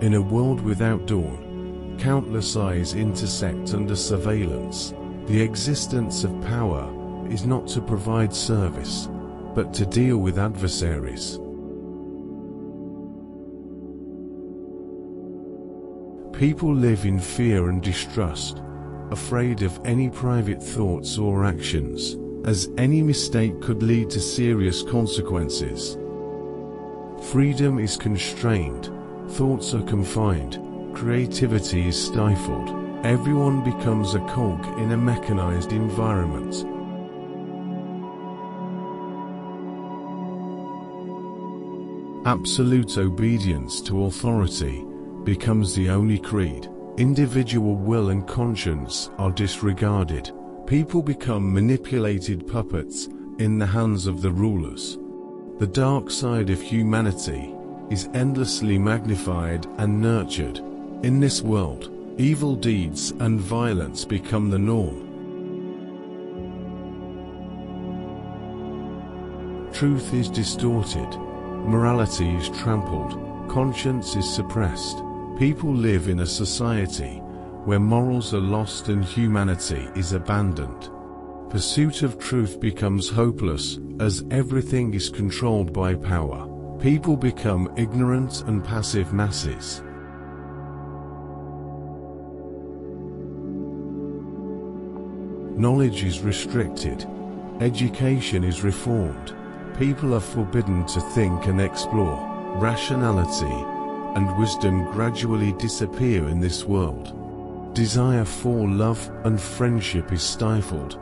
In a world without dawn, countless eyes intersect under surveillance. The existence of power is not to provide service, but to deal with adversaries. People live in fear and distrust, afraid of any private thoughts or actions, as any mistake could lead to serious consequences. Freedom is constrained, thoughts are confined, creativity is stifled. Everyone becomes a cog in a mechanized environment. Absolute obedience to authority becomes the only creed. Individual will and conscience are disregarded. People become manipulated puppets in the hands of the rulers. The dark side of humanity is endlessly magnified and nurtured. In this world, evil deeds and violence become the norm. Truth is distorted, morality is trampled, conscience is suppressed. People live in a society where morals are lost and humanity is abandoned. Pursuit of truth becomes hopeless, as everything is controlled by power. People become ignorant and passive masses. Knowledge is restricted. Education is reformed. People are forbidden to think and explore. Rationality and wisdom gradually disappear in this world. Desire for love and friendship is stifled.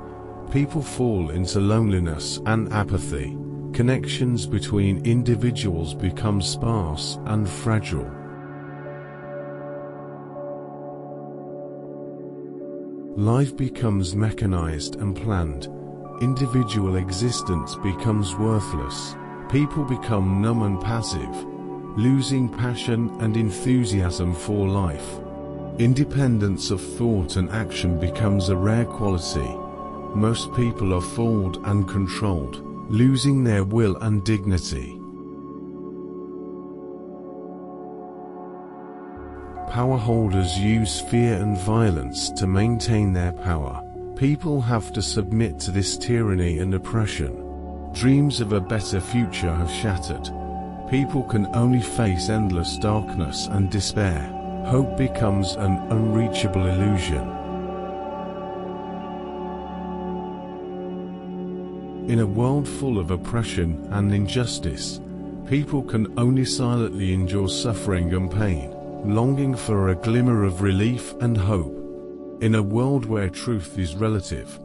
People fall into loneliness and apathy. Connections between individuals become sparse and fragile. Life becomes mechanized and planned. Individual existence becomes worthless. People become numb and passive, losing passion and enthusiasm for life. Independence of thought and action becomes a rare quality. Most people are fooled and controlled, losing their will and dignity. Power holders use fear and violence to maintain their power. People have to submit to this tyranny and oppression. Dreams of a better future have shattered. People can only face endless darkness and despair. Hope becomes an unreachable illusion. In a world full of oppression and injustice, people can only silently endure suffering and pain, longing for a glimmer of relief and hope. In a world where truth is relative,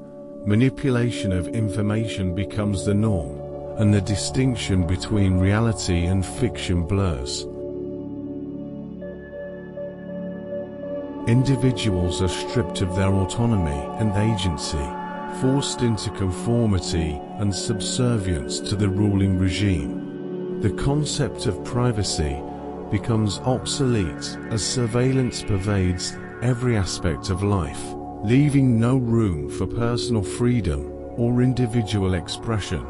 manipulation of information becomes the norm, and the distinction between reality and fiction blurs. Individuals are stripped of their autonomy and agency, forced into conformity and subservience to the ruling regime. The concept of privacy becomes obsolete as surveillance pervades every aspect of life, leaving no room for personal freedom or individual expression.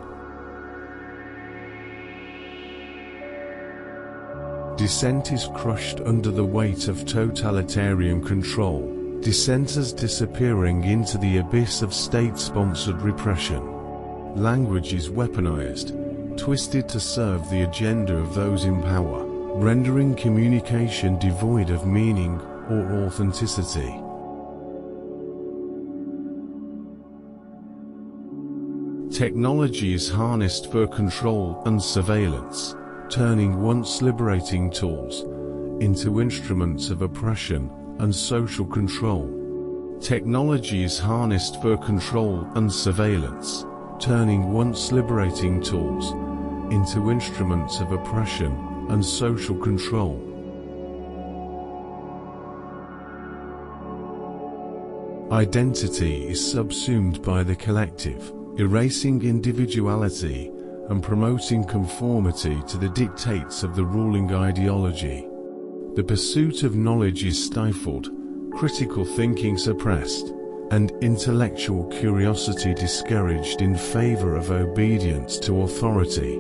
Dissent is crushed under the weight of totalitarian control, dissenters disappearing into the abyss of state-sponsored repression. Language is weaponized, twisted to serve the agenda of those in power, rendering communication devoid of meaning or authenticity. Technology is harnessed for control and surveillance, turning once liberating tools into instruments of oppression and social control. Technology is harnessed for control and surveillance, turning once liberating tools into instruments of oppression and social control. Identity is subsumed by the collective, erasing individuality and promoting conformity to the dictates of the ruling ideology. The pursuit of knowledge is stifled, critical thinking suppressed, and intellectual curiosity discouraged in favor of obedience to authority.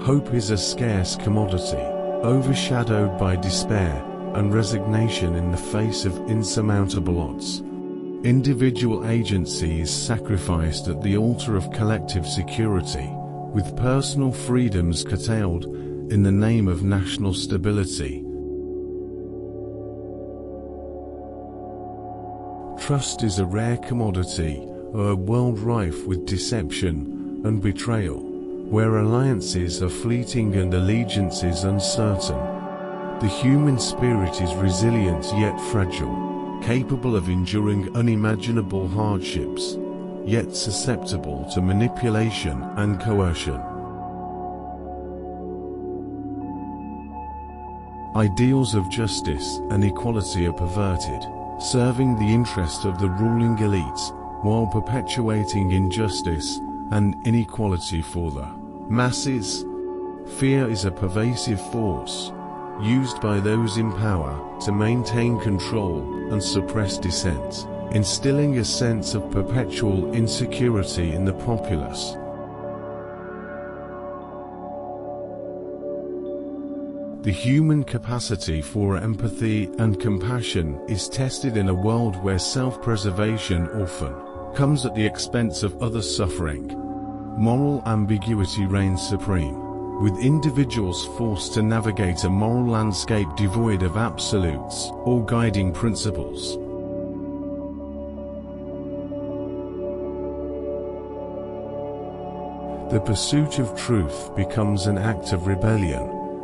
Hope is a scarce commodity, overshadowed by despair and resignation in the face of insurmountable odds. Individual agency is sacrificed at the altar of collective security, with personal freedoms curtailed in the name of national stability. Trust is a rare commodity, a world rife with deception and betrayal, where alliances are fleeting and allegiances uncertain. The human spirit is resilient yet fragile, capable of enduring unimaginable hardships, yet susceptible to manipulation and coercion. Ideals of justice and equality are perverted, serving the interest of the ruling elites, while perpetuating injustice and inequality for the masses. Fear is a pervasive force, used by those in power to maintain control and suppress dissent, instilling a sense of perpetual insecurity in the populace. The human capacity for empathy and compassion is tested in a world where self-preservation often comes at the expense of others' suffering. Moral ambiguity reigns supreme, with individuals forced to navigate a moral landscape devoid of absolutes or guiding principles. The pursuit of truth becomes an act of rebellion,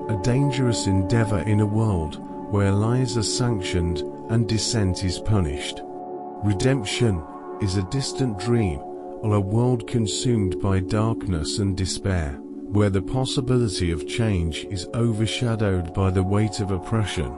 a dangerous endeavor in a world where lies are sanctioned and dissent is punished. Redemption is a distant dream, or a world consumed by darkness and despair, where the possibility of change is overshadowed by the weight of oppression.